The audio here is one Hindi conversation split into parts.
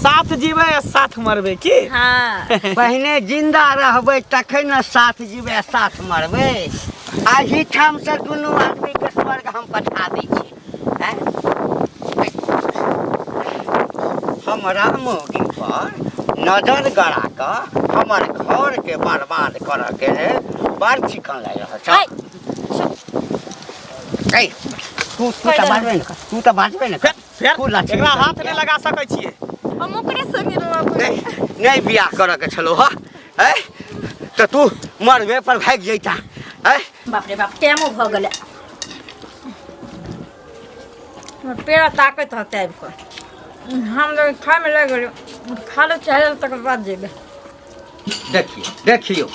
साथ जीवे या साथ मरबे की हाँ पहले जिंदा रहबे तखन न साथ जीवे साथ मरबे। आही ठाम से दुनू आदमी के स्वर्ग हम पठा दै छी। हैं? हमरा मौगी पर नजर गड़ा कऽ हमर घर के बर्बाद करऽ के बड़ चिकन लागि रहल छ। तू तऽ बाजबे न कर, तू तऽ बाजबे न कर। फेर एकरा हाथ नहीं लगा सकै छियै। हम ओकरे संगे रहबै। नहीं बियाह करऽ के छलो ह। हैं? तऽ तू मरबे पर भाग जैता। हैं? बाप रे बाप टाइमो भ गेलै। पेड़ ताकत हते आबि कऽ हम लोग खाए में लग गेल खा लो चाहे तक बाद जेबे। देखियो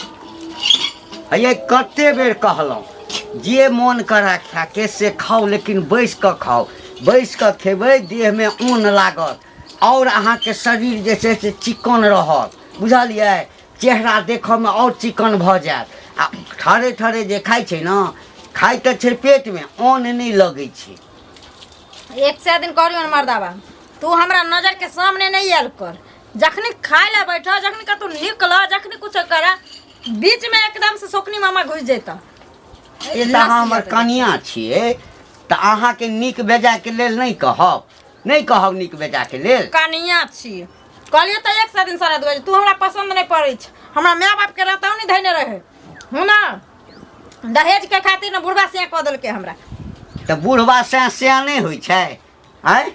ये कते बेर कहलहुँ जे मन करा खाके से खाओ, लेकिन बैस कऽ खाओ। बैस कऽ खेबै देह में ऊन लागत और अहाँके शरीर जे छै से चिकन रहत, बुझलियै। चेहरा देखऽ में और चिकन भऽ जायत। आ ठरे ठरे जे खाइ छै ने, खाइ तऽ छै पेट में, अन्न नहीं लगै छै। एक से दिन करियो न मर्दावा, तू हमरा नजर के सामने नहीं आयल कर। जखनी खाए ला बैठा, जखनी कतौ निकल, जखनी कुछ करा, बीच में एकदम से सोकनी मामा घुस जेता। ये तऽ अहाँ हमर कनिया छियै, तऽ अहाँके नीक बेजा के लेल नहीं कहब, नहीं कहब नीक बेजा के लेल। कनिया छी कहलियो तो एक से दिन सारा दुआरे तू हमरा पसंद नहीं पड़ै छ। हमरा माय बाप के रहता नहीं धैने रहे हूं ना, दहेज के खातिर न बुढ़वा से कह देलके हमरा। तऽ बुढ़वा से नहीं होइ छै। हैं?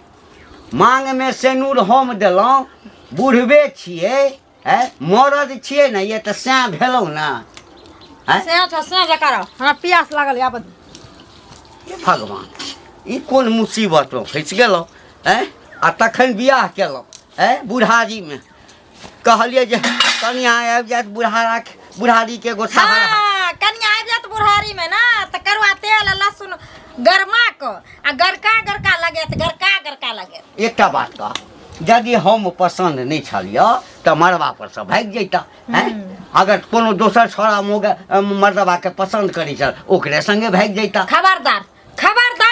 मांग में सेनूर हम देलहुँ, बुढ़बे छियै, मरद छियै ने, ये तऽ से भेलहुँ ना। से जकार हमरा प्यास लागल याबत। भगवान ई कोन मुसीबत में फंसि गेलहुँ। आ तखन बियाह केलहुँ बुढ़ारी में। कहलिए जे कनिया आबि जायत बुढ़ारी के एगो सहारा। हाँ कनिया आबि जायत बुढ़ारी में ना, त करुआ तेल आ लहसुन गरमा क आ गरका लगे। एकटा बात कह, यदि हम पसंद नहीं छलियै तऽ मरबा पर से भाग जैता। अगर कोनो दोसर छोरा मर्दबा के पसंद करी छल, ओकरे संगे भाग जैता। खबरदार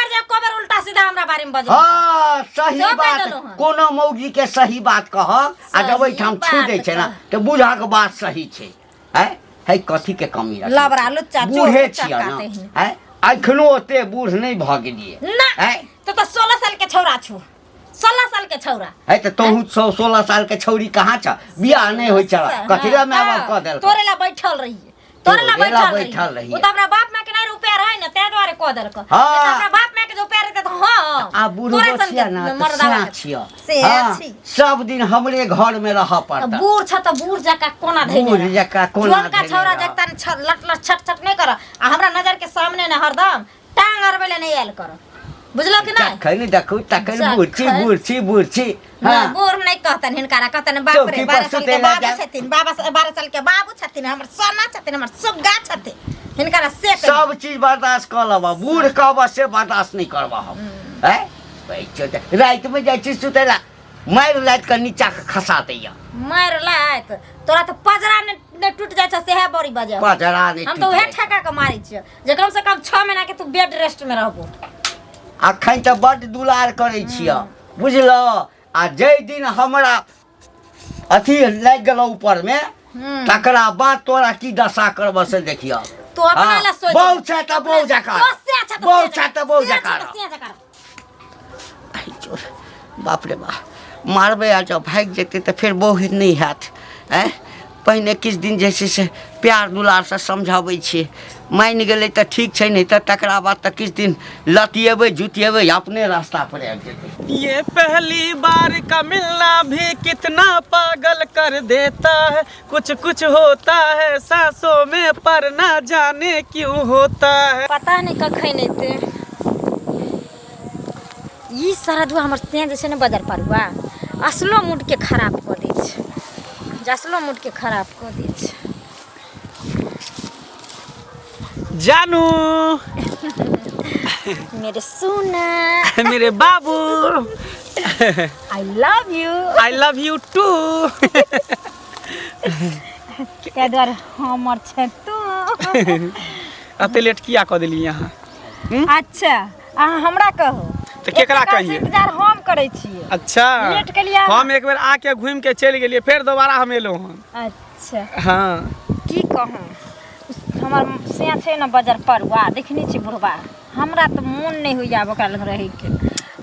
जे कोबर उल्टा सीधा हमरा बारे में बजै। हाँ सही बात, कोनो मौगी के सही बात कह आ जब ओइठाम छू दै छै ना तऽ बुझा के बात सही छै। है कथी के कमी रह लबरा लुच्चा बूढ़े छियै ना। अखनो ओते बूढ़ नहीं भ गेलिए ना। तो 16 साल के छौरा छु, 16 साल के छौरा है। तो तोहू 16 साल के छौरी कहाँ छ? बियाह नहीं होई छ, कथी ला माय बाप कह देल? तोरे ला बैठल रहिए, तोरे ला बैठल रहिए। ओ त हमरा बाप मां के नहीं रुपया रहे न, ते द्वारे कह देल क। हमरा बाप मां के जो रुपया रहते त हां आ बूढ़ो छिया ना, मर्दा छिया से छी। सब दिन हमरे घर में रह पड़ता। बूढ़ छ त बूढ़ जका कोना धैने, बूढ़ जका कोना जोन का छौरा जकता लट लट छट छट नहीं कर आ हमरा नजर के सामने न हरदम टांग अरबेले नहीं आयल कर, बुझलो कि नहीं? खैनी देखू तखन बूढ़ी ना बूढ़ नहीं कहतन हिनकारा, कहतन बाप रे 12 साल के बाबू छथिन, 12 साल के बाबू छथिन, हमर सोना छथिन, हमर सुग्गा छथिन। हिनकारा से सब चीज बर्दाश्त कर लेबा, बूढ़ कहबा से बर्दाश्त नहीं करबा हम। रात में जाइ छी सुतेला, मारि लाइत के नीचा के खसा दैया। मार लाइत तोरा तो पजरा ने टूट जाय छ, सेहे बड़ी बजे पजरा नहीं हम तो उहे ठका के मारी छ, जे कम से कम 6 महीना के तू बेड रेस्ट में रहबो। अखन तऽ बड़ दुलार करै छियै, बुझलो। आ जै दिन हमरा अथी लागि गेल ऊपर में, तकरा बाद तोरा की दशा करब से देखियो। तू अपना ला सोच, बहु छ त बहु जका, बहु छ त बहु जका। बाप रे बाप, मारबे आ जब भाग जेतै तऽ फिर बहुत नहीं हैत। पहिने किछ दिन जे छै से प्यार दुलार से समझाबै छियै, मान गेलै तऽ ठीक छै, नहीं तऽ तकरा बाद तऽ किछ दिन लतियेबै जुतियेबै, अपने रास्ता पर आबि जेतै। ये पहली बार का मिलना भी कितना पागल कर देता है, कुछ कुछ होता है सांसों में पर ना जाने क्यों होता है। पता नहीं कखन एते ई सरदुआ हमर से जे छै ने बाजार पारुआ असलो मूड के खराब क दै छै, असलो मूड के खराब क दै छै। जानू मेरे सोना मेरे बाबू आई लव यू टू। के द्वारा हमर छै तू अते लेट किया क देली यहाँ? अच्छा अहाँ हमरा कहो तो केकरा कहिए? इंतजार हम करे छिए। अच्छा लेट के लिए हम एक बेर आके घूम के चल गेलिए, फिर दोबारा हम एलो हन। अच्छा हाँ की कहूँ, हमर से छै न बाजार परवा देखनी छी बुढ़वा, हमरा तो मन नहीं हुई आब ओकरा लग रहे के,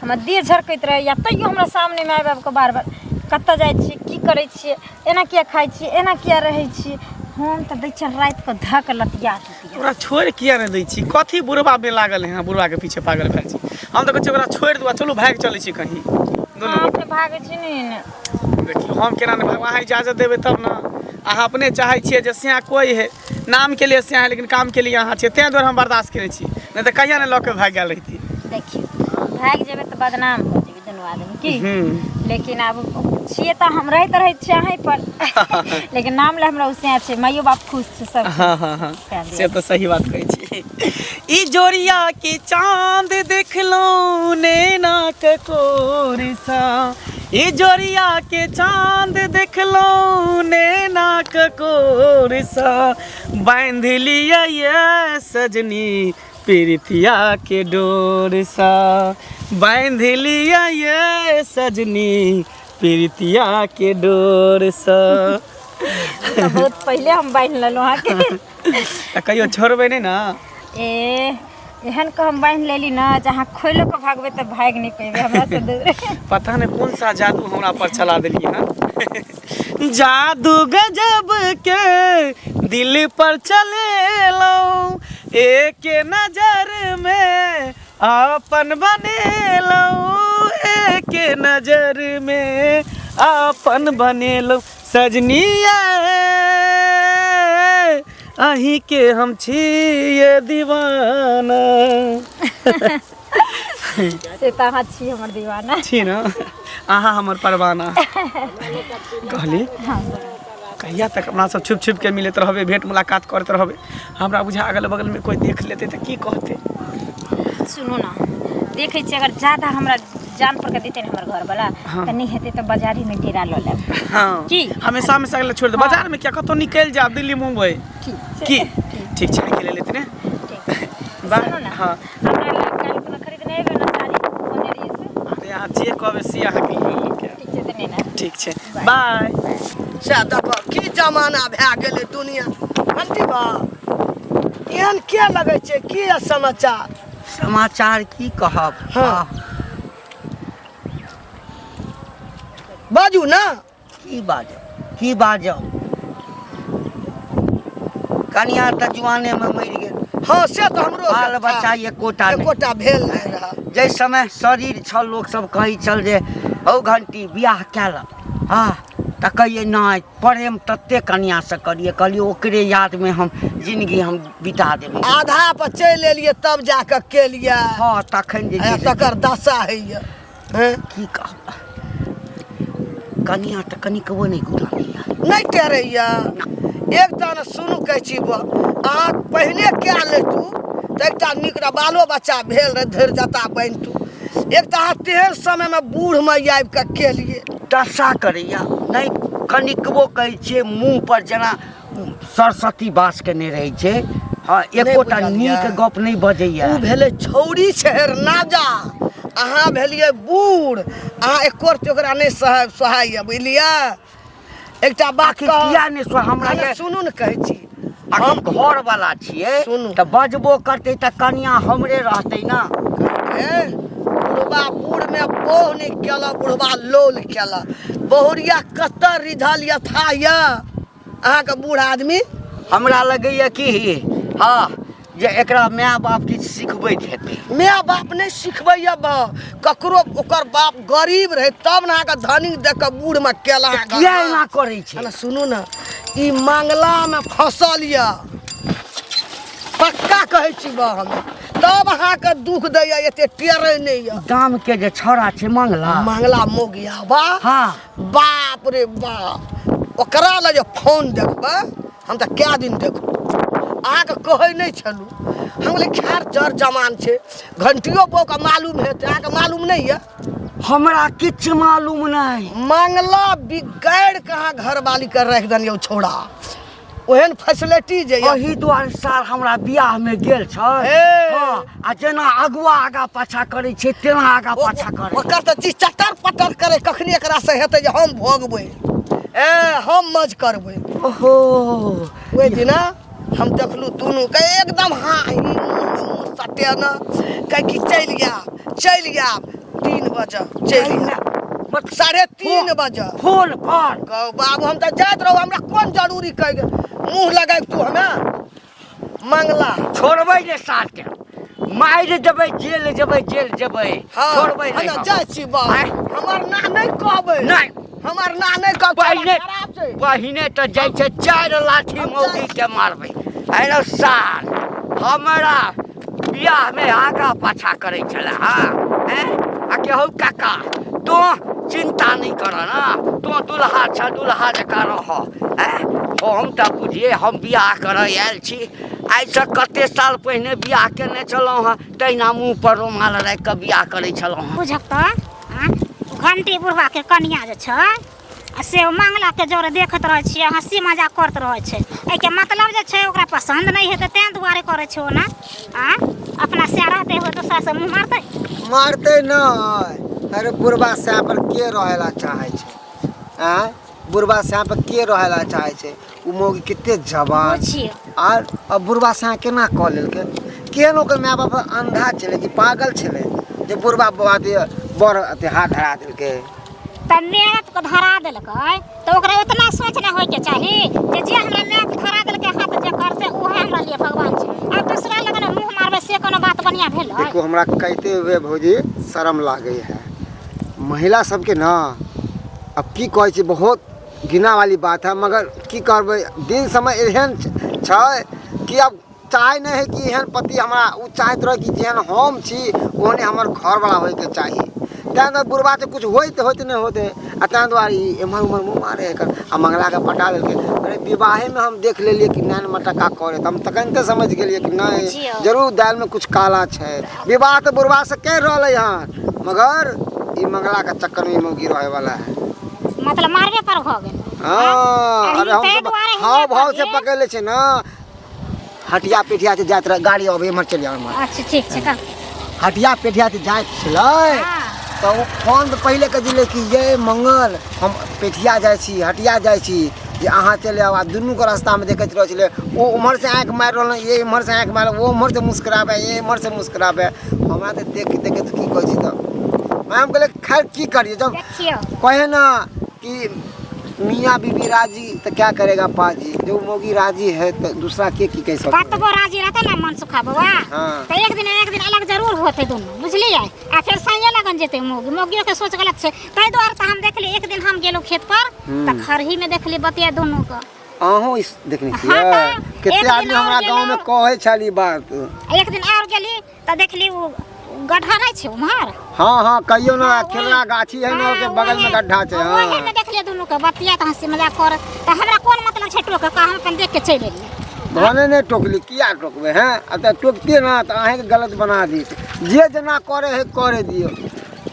हमर देह झरकैत रहे, या तैयो हमरा सामने में आबि के बार बार कतऽ जाइ छी, की करै छियै, एना किया खाइ छी, एना किया रहै छी, हम तो दै छियनि राति के धक लतिया दितिया। ओकरा छोड़ किया नहीं दै छी? कथी बुढ़वा में लागल है, बुढ़वा के पीछे पागल भेल छी? हम तो कहै छी ओकरा छोड़ दू, चलू भाग चलै छी कहीं दोनों। अपने भागे छी ने, देखियो हम केना नहीं भाग, अहाँ इजाजत देबै तब ना। अहाँ अपने चाहै छियै जे स्याह कोई है, नाम के लिए स्याह है लेकिन काम के लिए अहाँ छियै, तें दुआरे हम बर्दाश्त करै छी, नहीं तो कहिया ने लऽ के भाग गेल रहिती। देखियो भाग जेबै तऽ बदनाम हो जेबै दुनू आदमी की। लेकिन अब छियै तऽ हम रहैत रहै छियै अहीं पर लेकिन नाम ले हमरा उसे छै, माइयो बाप खुश छै सब। हाँ हाँ हाँ से तो सही बात कहै छी। ई जोड़िया के चांद देखलो नैना के कोरिसा, ई जोड़िया के चांद देखलो नैना के कोरिसा, बांध लिया ये सजनी प्रीतिया के डोर सा, बांध लिया ये सजनी प्रीतिया के डोर सा। तो बहुत पहले हम बांध लेलो अहाँ के। कहियो छोड़बै नहीं ना? एहन को हम बांध लेली ना, जहाँ खोलो के भागबे तो भाग नहीं पेबे हमरा से दूर। पता नहीं कौन सा जादू हमरा पर चला देलिए हां। जादू गजब के दिल पर चले लो, एक नजर में आपन बने लो, एक नजर में आपन बने लो, सजनिया अही के हम छिए दीवाना। से तो अहाँ छी हमर दीवाना छी ना, अहाँ हमर परवाना। कहली कहिया तक अपना सब छुप छुप के मिलत रहबे, भेंट मुलाकात करते रहबे, हमरा बुझा अगल बगल में कोई देख लेते तो की कहते? सुनो ना, देखे छी अगर ज्यादा हमरा जान पर के देते न हमर घर वाला, हाँ। त नहीं हेते तो बाजारी में डेरा ल लेब। हाँ की हमेशा हमेशा अगले छोड़ दे, हाँ। बाजार में क्या कतो निकल जा, दिल्ली मुंबई की ठीक छै के ले लेते ने। सुनो ना, हाँ हमरा लड़का कोनो खरीदने एबे ना साड़ी कोने रही से। अरे यहाँ जे कहबे से अहाँ के ले के। ठीक छै त नहीं ना। ठीक छै बाय। से देखो की जमाना भए गेलै दुनिया। घंटी बा एहन के लगै छै, की समाचार? समाचार की कहब? हाँ। बाजू ना। की बाजब की बाजब? कनिया तऽ जुआने में मरि गेल, हाँ से तो हमरो बाल बच्चा एकोटा भेल नहीं रहा। जै समय शरीर छल लोक सब कहै छल जे औ घंटी बियाह कैलक, हाँ तऽ कहिए नहीं प्रेम तत्ते कनिया से करिए, कहलिए ओकरे याद में हम जिंदगी हम बिता देबै। आधा पर चलि एलिए तब जाके केलिए। हाँ तखन जे छै से तकर दशा है की कहब, कनिया तऽ कनिकबो नहीं गुदानैया, नहीं करैया। एक तना सुनू कहै छी, अहाँ पहले क्या ले तू तो एकटा नीक बालो बच्चा भेल रहे, धैर जता बन तू। एक तो अहाँ तेहन समय में बूढ़ में आबि के केलिए। दशा करैया नहीं कनिकबो कहै छै, मुँह पर जेना सरस्वती बास केने रहै छै, हाँ एकोटा नीक गप नहीं बजैया। ऊ भेले छौरी छहर नाजा, अहाँ भेलिए बूढ़, अहाँ एको रती ओकरा नहीं सहाय बुझलिए। एकटा बात किया नहीं सो हमरा ये सुनू न कहै छी, हम घर वाला छियै सुनू। तऽ बजबो करतै तऽ कनिया हमरे रहतै ना। बुढ़बा बूढ़ में बोह नहीं केला, बुढ़बा लोल केला, बहुरिया कत्तर रिझल यथा या अहाँ के बूढ़ आदमी। हमरा लगैया कि हाँ जे एकरा माय बाप किछु सिखबैत हेतै। माय बाप नहीं सिखबैया ककरो, ओकर बाप गरीब रहे तब ना के धनी देख के बूढ़ में केला। किया एना करै छै? ना सुनू ना, ई मंगला में फंसल या पक्का कहै छी हम, तब अहाँ के दुख दैया, एते टेरै नहीं या। गाम के जे छौड़ा छै मंगला, मंगला मोगिया बा, हाँ बाप रे बाप, ओकरा ले जे फोन देखबै हम तऽ कए दिन देखबै, अहाँके कहै नहीं छलू। हम ले खैर जर जमान छै, घंटियो बो के मालूम हेतै, अहाँके मालूम नहीं है? हमरा किछु मालूम नहीं। मंगला बिगाड़ के अहाँ घर वाली कर रख दनियो छोड़ा। ओहन फैसिलिटी जे यऽ। एही दुआरे साल हमरा बियाह में गेल छ। हाँ, आ जेना अगुआ आगा पाछा करे छे तेना आगा पाछा करे। ओकर तऽ चीज चटर पटर करे कखनी एकरा से हेतै जे हम भोगबै, हम मज करबै। ओहो, ओहि दिना हम देखलू दुनू के एकदम हाही मुँह सटे न कह कि चलि आब 3 बजे चलि आब 3:30 बजे फोन पर कहू बाबू हम तऽ जाइत रहू, हमरा कोन जरूरी कह मुँह लगाय तू हमें मंगला छोड़बै ने साथ के, मारि देबै, जेल जेबै। छोड़बै हम नहीं जाइ छी बा, हमर ना नहीं कहबै, नहीं हमर ना नहीं कहबै। पहिने तऽ जाइ छै 4 लाठी मौगी के मारबै। अरे साल हमरा बियाह में आगा पाछा करे छले। हाँ आ केहू काका तो चिंता नहीं कर ना, तो दुल्हा छ, दुल्हा जका रह। हम तऽ बुझिए हम बियाह करे आयल छी। आइसँ कते साल पहिने बियाह केने छलहुँ हँ, तहिना मुँह पर रुमाल राखि कऽ बियाह करे छलहुँ हँ। बुझब तऽ घंटी बुढ़वा के कनिया जे छै से मंगला के जोरे देखत रहे छियै, हंसी मजाक करत रहे छै। एके मतलब जे छै ओकरा पसंद नहीं हेतै तें दुआरे करे छै ना। अपना से रहते हो दूसरा से मुँह मारते नहीं। अरे बुढ़वा से पर के रहेला चाहे छै? बुढ़वा से पर के रहेला चाहे छै? उ मौगी कते जवान आर अब बुढ़वा से केना कह लेलकै? केहन ओकर माय बाप अंधा छलै कि पागल छलै जे बुढ़वा बात बड़ अते हाथ धरा देलकै? त मेहनत को धरा देलकै तो ओकरा उतना सोच ना होय के चाही जे हमरा मेहनत धरा देलकै हाथ जे करते ओहे हमरा लिए भगवान छै। अब दूसरा लगन मुंह मारबे से कोनो बात बढ़िया भेल? देखो हमरा कहते हुए भौजी शर्म लागे है। महिला सबके ना अब की कहै छै, बहुत घिना वाली बात है, मगर की करबै दिन समय एहन छै कि अब चाहे नहीं है कि एहन पति हमरा उ चाहत रहे कि जेहन हम छी ओहने हमर घर वाला होय के चाही। तैं बुढ़वा से कुछ होते नहीं होते आ तैं दुआरे एम्हर उम्हर मुँह मारे है आ मंगला के पटा लेलकै। अरे विवाहे में हम देख लेलिए कि नैन मटका करे त हम तखनते समझ गेलिए कि नहीं जरूर दाल में कुछ काला छै। विवाह तो बुढ़वा से कर रहले हन, मगर ई मंगला के चक्कर में मौगी रहे वाला है। मतलब मारबे पर हो गेल। हां, अरे हम सब हां भाव से पकड़ ले छै ना। हटिया पेठिया से जात रह गाड़ी अबे एम्हर चल जाओ। अच्छा ठीक छै त हटिया पेठिया से जात छलै तो फोन पहले कह दिले कि ये मंगल हम पेठिया जाय छी, हटिया जाय छी, जे अहाँ चले आवा। दुनू के रास्ता में देखैत रह छलै, वो उम्हर से आंख मार रहल, ये इम्हर से आंख मार, वो उम्हर से मुस्कुराबे, ये इम्हर से मुस्कुराबे। हमरा तो देख के की कहै छी त मैं हम कहले खैर की करिए, जब कहे ना कि मियाँ बीबी राजी तो क्या करेगा पाजी, जो मौगी राजी है तो दूसरा के की कह सकता है? कतबो राजी रहते ना मन सुखा बाबा तो एक दिन अलग जरूर होते दोनों, बुझलिए? आ फिर सही लगन जेते मौगियों के सोच गलत छै। तै द्वारे त हम देखली एक दिन हम गेलो खेत पर त खरही में देखली बतिया दोनों का। अहों इस देखने छियै केते आदमी हमरा गांव में कहै छली बात। एक दिन और गेली त देखली वो गड्ढा नहीं छै उम्हर। हां कहियो ना खेलना गाछी है ना के बगल में गड्ढा छै। हां ओहे में देखलिए दोनों के बतिया त हंसी मजाक कर त हमरा कोन मतलब छै टोके का? हम अपन देख के चल एलिए। भने नहीं टोकली, किया टोकबे हैं? अब टोकते ना तो अहे के गलत बना दी। जे जना करे है करे दियो।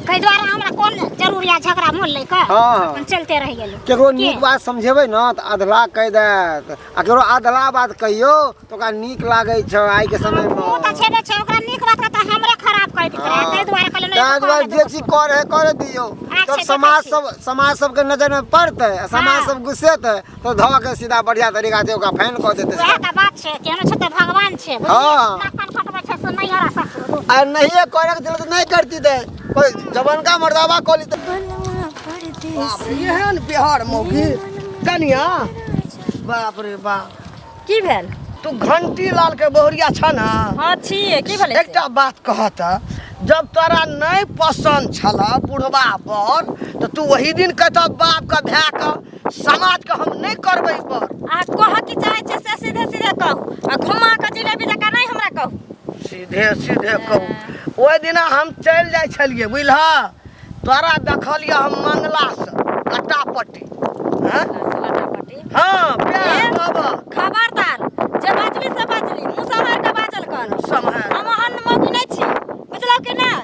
कई द्वारा हमरा कोन जरूर या झगड़ा मोल ले का अपन चलते रह गेली। केकरो नीक बात समझेबै ना त अधला कह देत, आ केकरो अधला बात कहियो तो ओकरा नीक लागे छै आई के समय में। ओ त छेबे छै, ओकरा नीक बात त हमरे खराब कह दैत रहे। तै द्वारे कहले तै द्वारे जे चीज करे है करे दियो। तब समाज सब के नजर में पड़ते, समाज सब गुस्सेते तो ध के सीधा बढ़िया तरीका से ओकरा फैन क देते। वह त बात छै, केनो छै त भगवान छै। हां नाक फटबै छै से नहीं हरा सकतो। आ नहीं करे के दिल तो नहीं करती दे कोई जवान का मर्दावा कोली तो एहन बिहार मौगी कनिया बाप रे बाप। की भेल? तू घंटी लाल के बहुरिया छ ना? हां छिए। की भेल? एकटा बात कहत, जब तोरा नहीं पसंद छला बुढ़वा पर तो तू वही दिन कहता बाप का भै का समाज का हम नहीं करबै पर। आ कह की चाहे छै से सीधे सीधे कहू, आ घुमा के जिलेबी जका नहीं हमरा कहू। सीधे सीधे कहू। ओहि दिना हम चल जाय छलिए बुझलहा, तोरा देखलिए हम मंगला से कटापट्टी। हाँ प्यार बाबा खबरदार जे बाजली से बाजली, मुंह संभाल के बाजल कर। संभाल। हम हन मौगी नहीं छी, बुझलो कि नहीं?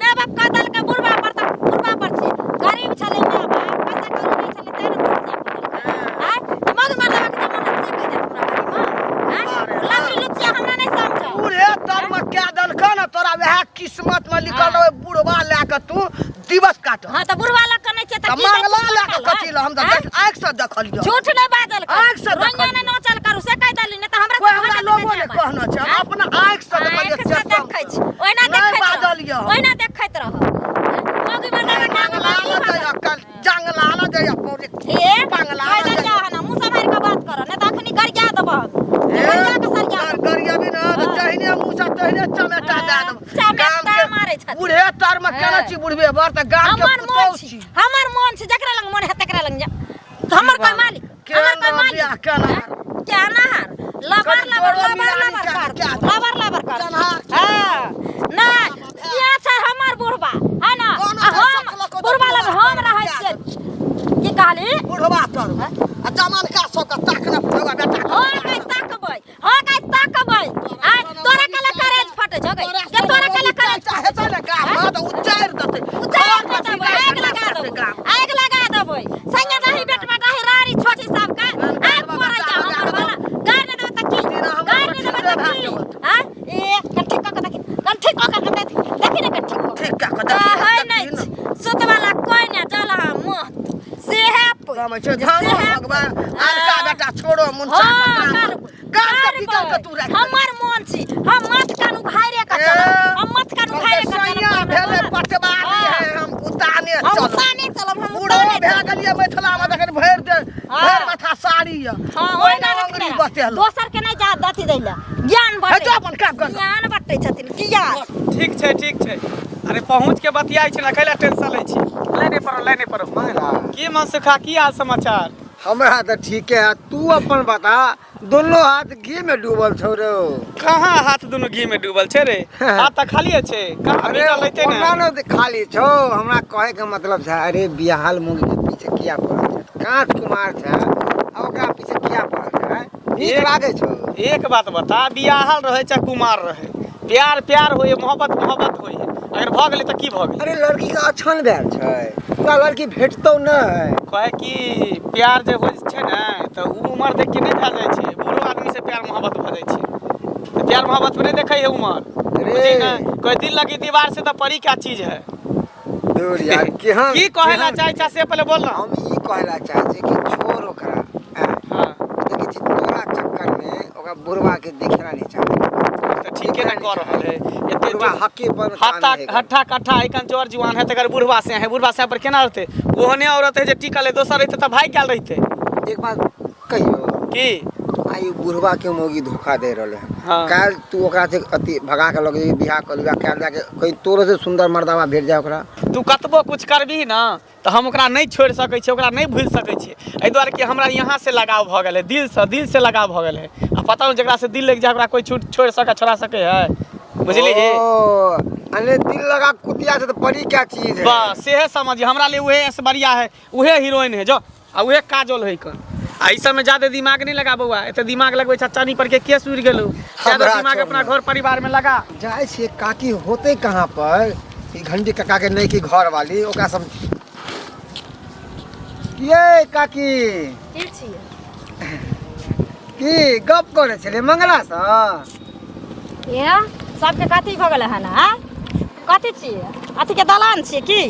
ना बाप का दल के बुढ़वा पर त बुढ़वा पर छी। गरीब छले ना बाप, पैसा कौड़ी नहीं छले तेरे पर से। हां मन मन लगा के मन से रात में निकल रहे बुढ़वा लेके तू दिवस काट हां तो बुढ़वा लग नहीं छै त मंगला लेके कथी हम तो आंख से देखलियो झूठ नहीं बाजल कर आँख से रोइया ने न चल करू से कह दली नहीं त हमरा कोई हमरा लोगों ने कहना छै हम अपना आंख से देखलियो देखै छै ओइना नहीं बाजलियो ओइना देखैत रह मोगी मरदा मंगला ले कल जंगला ले जाय पौरी ए मंगला ले जा ना मुंह से मार के बात कर नहीं त अखनी गरिया देब गरिया के सरिया गरिया भी ना जहिने मुंह से तहिने चमेटा दे देब चमेटा मारै छ बूढ़े तार में केना छी बुढ़बे बर त गाम के पुतौ छी हमर मन छै जकरा लंग मन है तकरा लंग जा हमर कोई मालिक हमर कोई मालिक क्या नहर लबर लबर लबर लबर कर हां ना सिया छै हमर बुढ़बा है ना हम बुढ़बा लग हम रहै छियै की कहली बुढ़बा तर आ जमान का सब का ताक न बुढ़बा बेटा हो कई ताकबै आ तोरा कला करेज फटे छ गई जे तोरा कला करेज चाहे त न का त उच्चार दते आग लगा देबै संगे नहीं बेटवा कहि रारी छोटी सब का आग मरै जा हमर वाला गाड़ ने देब त की गाड़ ने देब त की हां ए कथि क देखि देखि ने कथि ठीक का कदा है नहीं सुत वाला कोई ने चल हम से है हम छै धान भगवान आज का बेटा छोड़ो मुंसा काम का बिकल के तू रख हमर मन छी हम मत कानू भाइरे का चल हम मत कानू भाइरे का सैया भेले पटवारी है हम उताने हम चल उताने चलब हम बूढ़ो भे गेलिए मिथिला में देखन भर दे भर माथा साड़ी है हां ओइ ना रखने दोसर के नहीं जा दथि दैला ज्ञान है तो बटे अपन काम कर ज्ञान बटे छथिन किया ठीक छै अरे पहुँच के बतियाई छै ना कैला टेंशन लै छी लाइने पर मंगला की मन सुखा की हाल समाचार हमरा तो ठीक है तू अपन बता दोनों हाथ घी में डूबल छौ रे कहाँ हाथ दोनों घी में डूबल छै रे हाथ त खाली छै कहाँ भीगा लैते ओना ने न खाली छौ हमरा कहे के मतलब छै अरे बिहाल मुंगी के पीछे किया पड़ल छै कांच कुमार छै आ ओकरा पीछे किया पड़ल छै नीक लागे छौ एक बात बता बियाहल रहे चाहे कुमार रहे प्यार होय मोहब्बत होय अगर भ गेलै त की भ गेलै अरे लड़की का अछन भेल छै तोरा लड़की भेटतौ नहि कहे कि प्यार जे होय छै ने त उ उम्र देख के नहीं भए जाइ छै बूढ़ो आदमी से प्यार मोहब्बत भ जाइ छै त प्यार मोहब्बत में नहीं देखै है उम्र अरे कोई दिल लगी दीवार से त परी क्या चीज है दूर यार केहन की कहेला चाहे से पहले बोल ना हम ई कहेला चाहे छी कि छोड़ ओकरा हां देखि छी तोरा चक्कर में ओकरा बुढ़वा के देखना नहीं चाहिए त ठीके न कर रहल है एते बुढ़वा हकी पर हट्ठा कट्ठा इकन जोर जुआन है तकर बुढ़वा से पर केना रहते ओहने औरत है जे टिकल है दोसर रहते त भाई क्या रहते एक बात कहियो की आई बुढ़वा के मोगी धोखा दे रहले हाँ। काल तू ओकरा से अति भगा के लगे बियाह कर लिया काल जाके कहीं तोरो से सुंदर मर्दावा भेट जाए ओकरा तू कतबो कुछ करबी ना तो हम ओकरा नहीं छोड़ सकै छी ओकरा नहीं भूल सकै छी एहि दुआरे कि हमरा यहाँ से लगाव भ गेल है दिल से लगाव भ गेल है आ पता नहीं जकरा से दिल लग जाए ओकरा कोई छोड़ सके छोड़ा सके है बुझली अरे दिल लगा कुतिया से तो बड़ी क्या चीज है बस सेहे समझिए हमरा लिए उहे ऐश्वर्या है उहे हीरोइन है जो आ उहे काजोल है कन आ ई सब में ज्यादा दिमाग नहीं लगा बउआ एते दिमाग लगबै चानी पर के केस उड़ गेलौ ज्यादा दिमाग अपना घर परिवार में लगा जाए छे काकी होते कहाँ पर ई घंटी काका के नहीं की घर वाली ओकरा सब ये काकी की छियै की गप करे छले मंगला सा ये सबके कथी भ गेलै हन आ कथी छियै अथी के दलान छियै की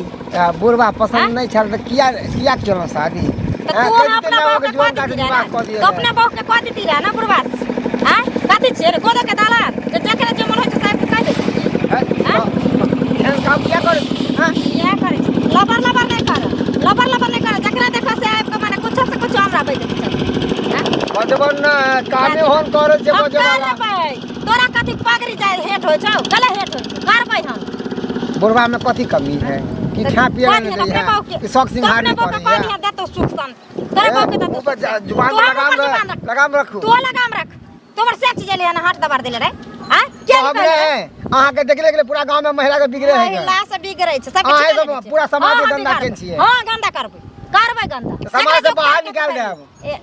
बुढ़वा पसंद नहीं छल तो किया केलो शादी तो तू अपना बहू के कह दी रहा तो अपना बहू के कह दी रहा ना बुढ़वा हां कथी छियै रे गोदो के दलान जे देखले जे मन होय छै साहब के कह दे हां काम क्या कर हां ये करे लबर नहीं कर जकरा देखो से आब के माने कुछ से कुछ हमरा बइ दे हां बजबन कामे होन करे जे बजवाला तोरा कथी पगड़ी जाय हेट होय छौ गले हेट होय करबै हम बुढ़वा में कथी कमी है कि खा पिए नहीं दे है कि शौक सिंगार नहीं करे है पानी दे तो सुख सन तेरे बाप के दे ऊपर जुबान लगाम रखू तू लगाम रख तोमर से चीज ले हाथ दबार देले रे हां क्या हमरे अहाँ के देखले गेले पूरा गांव में महिला के बिगड़े है महिला से बिगड़ै छै सब हां पूरा समाज के गंदा केन छियै हां गंदा करबै गंदा समाज से बाहर निकाल देब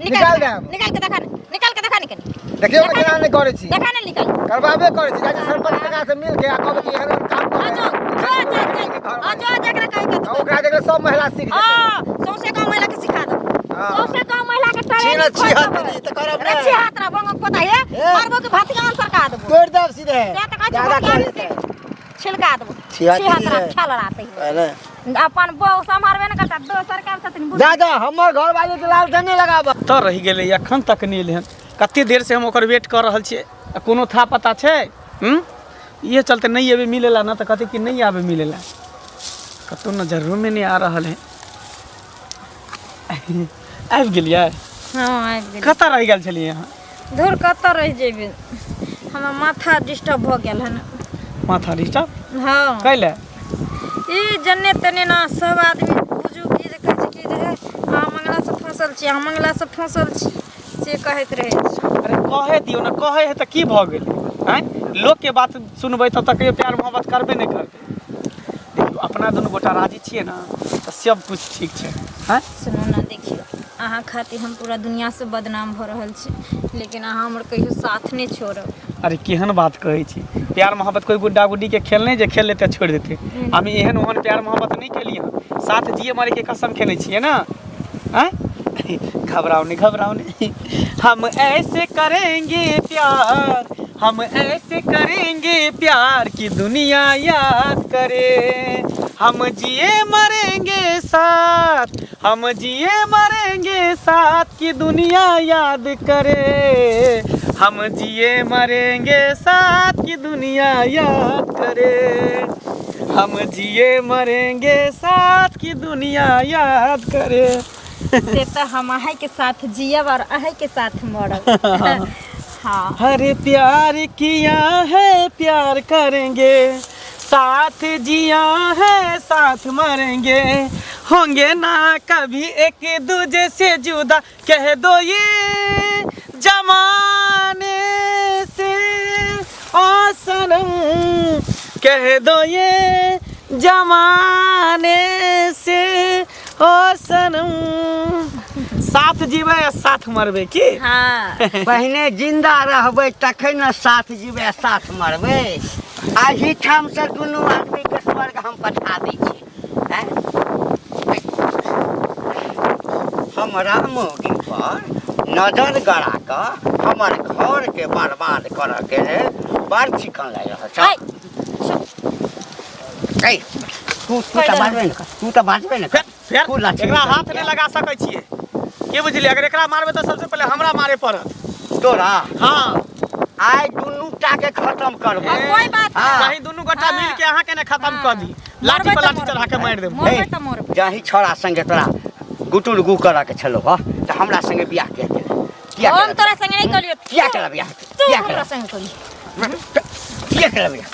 निकाल के देखा निकल देखियो मैं केना नहीं करे छी देखा नहीं निकल करबाबे करे छी जाके सरपंच लगा से मिल के आ कहबे कि एहन काम कर जो जकरा कहि के ओकरा देखले सब महिला सीख जेतै हां सौसे गांव महिला के सिखा दो सौसे गांव महिला के छीना ट्रेनिंग छी हाथ त करब अच्छी हाथ रा बंग पता है मारबो के भातियान सरका देबो तोड़ देब सीधे ज्यादा ज्यादा कर छिलका देबो छिया छिया दिए। तरह खेल रहते अरे अपन बहू संभारबे न करता दोसर के छथिन बुझ दादा हमर घर वाले के लालटेन नहीं लगाबा तो रहि गेलै एखन तक नहीं एलै हन कते देर से हम ओकर वेट कर रहल छियै आ कोनो था पता छै ये चलते नहीं अबे मिलेला ना तो कहते कि नहीं आबे मिलेला कतौ नजरों में नहीं आ रहल है आबि गेलियै हाँ आबि गेल कतऽ रहि गेल छलियै अहाँ धुर कतऽ रहि जेबै हमर माथा डिस्टर्ब भऽ गेल हन माथा डिस्टर्ब हाँ कैले ई जन्ने तन्ने ना सब आदमी बुझू की जे कहै छै कि जे अहाँ मंगला से फंसल छी अहाँ मंगला से फंसल छी से कहैत रहै छै अरे कहे दियौ ना कहे है तऽ की भऽ गेलै हैं लोग के बात सुनबै तब तक प्यार मोहब्बत करबे नहीं करबै देखियौ अपना दुनू गोटा राजी छियै ना तऽ सब कुछ ठीक छै हैं सुनू ना देखियो अहाँ खातिर हम पूरा दुनिया से बदनाम भऽ रहल छी लेकिन अहाँ हमर कहियो साथ नहीं छोड़ब अरे केहन बात कहै छी प्यार मोहब्बत कोई गुड्डा गुड्डी के खेल नहीं जे खेल लेते छोड़ देते हम एहन ओहन प्यार मोहब्बत नहीं केलिए साथ जिए मरे के कसम खेने छिए ना हैं घबराओ नहीं हम ऐसे करेंगे प्यार हम ऐसे करेंगे प्यार की दुनिया याद करे हम जिए मरेंगे साथ हम जिए मरेंगे साथ की दुनिया याद करे हम जिए मरेंगे साथ की दुनिया याद करे हम जिए मरेंगे साथ की दुनिया याद करे से तो हम अहे के साथ जियब और अहे के साथ मरब हाँ हरे प्यार किया है प्यार करेंगे साथ जिया है साथ मरेंगे होंगे ना कभी एक दूजे से जुदा कह दो ये जमाने से ओ सनम कह दो ये जमाने से ओ सनम साथ जीवे साथ मरबे की हाँ पहिने जिंदा रहबै तखन न साथ जीबै साथ मरबै आही ठाम से दुनू आदमी के स्वर्ग हम पठा दै छी हैं? हमरा मोगी पर नजर गड़ा कऽ हमर घर के बर्बाद करऽ के लेल बड़ चिकन लागि रहल छ ऐ तू तऽ बाजबे ने कर तू तऽ बाजबे ने कर फेर तू लाठी एकरा हाथ नहीं लगा सकै छियै के बुझलियै अगर एकरा मारबै तऽ सबसे पहले हमरा मारे पड़त तोरा हाँ आइ दुनू टा के खत्म करबै और कोई बात हाँ। चाहे दुनू गोटा मिल के अहाँ के ने खत्म कर दी लाठी मरबै पर तऽ लाठी चढ़ा के मार देब मरबै तऽ मरबै जाही छोड़ा संगे तोरा गुटुर गु करऽ के छलो ह तऽ हमरा संगे बियाह के किया हम तोरा संगे नहीं करियो किया केला बियाह तू किया हमरा केला संगे करियो किया केला बियाह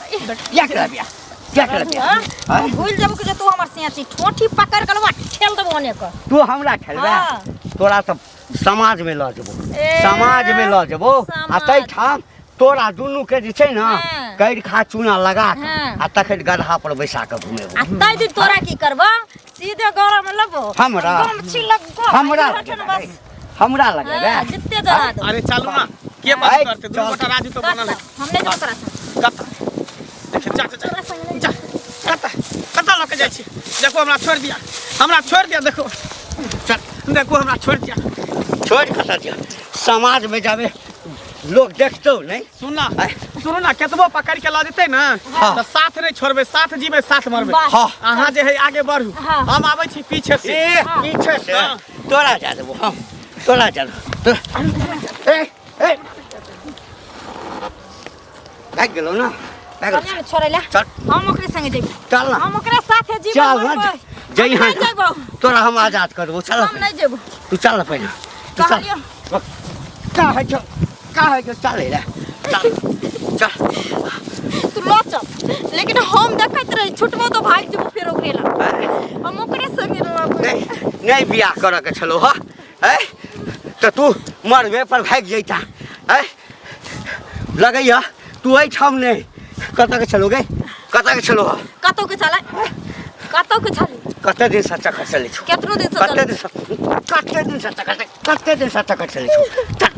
किया केला बियाह किया केला बियाह हम भूल जाबो कि जे तू हमर सिया छी ठोठी पकड़ के लवा ठेल देबो ओने कर तू हमरा खेलबे हाँ। तोरा तऽ समाज में लऽ जेबो ए, समाज में लऽ जेबो आ समाज। तै ठाम तोरा दुनू के जे छै ना हाँ। कैर खा चूना लगा के हाँ। आ तखन गधा पर बैसा के घुमेबो आ तै दिन तोरा की करबो सीधे गरम में लेबो हमरा? गम छिलक गो हमरा बस लगेबे हमरा लगेबे हाँ, जितने जला दो अरे चलू ना के बात आइ, करते दुनू चल। गोटा राजी तो बनल है हमने जो तोरा संगे कत देखिए जा जा जा कत लऽ के जाइ छी देखो हमरा छोड़ दिया देखो चल देखो हमरा छोड़ दिया छोड़ कतऽ दिया समाज में जाबे लोग देखतौ नहीं सुनना सुनो ना केतबो पकड़ के ला देते ना हाँ। तो साथ नहीं छोड़बे साथ जीवे साथ मरबे बस। हाँ। अहाँ जे है आगे बढ़ू हाँ। हम आबै छी पीछे से ए पीछे से हाँ। तोरा जा देबो हम तोरा जा देबो ए ए भाग गेलो ना भाग गेलो। कन्या में छोड़े ले चल हम ओकरे संगे जेबो चल ना हम ओकरे साथे जीवन चल ना मरबै। जई हम हाँ नहीं जेबो तोरा हम आजाद कर देबो चल हम नहीं जेबो तू चल ना पहिने तू चल कहलियो का है जो चल रे चल चल तू लो चल लेकिन हम देखत रही छुटबो तो भाग जेबो फेर ओकरे ला हम ओकरे संगे रहबै नहीं बियाह करऽ के छलो ह तो तू मरबे पर भाग जैता है लगैया तू एहि ठाम नहीं कतऽ के छलो गे कतऽ के छलो ह कतौ के चले कतौ के चले कते दिन से चक्कर चलै छौ केतनो दिन से कते चले दिन से चक्कर चलै छौ चल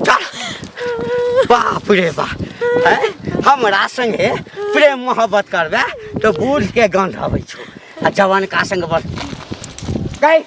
चल बाप रे बाप हैं हमरा संगे प्रेम मोहब्बत करबे तो बूढ़ के गंध आबै छौ आ जवान का संग बस गई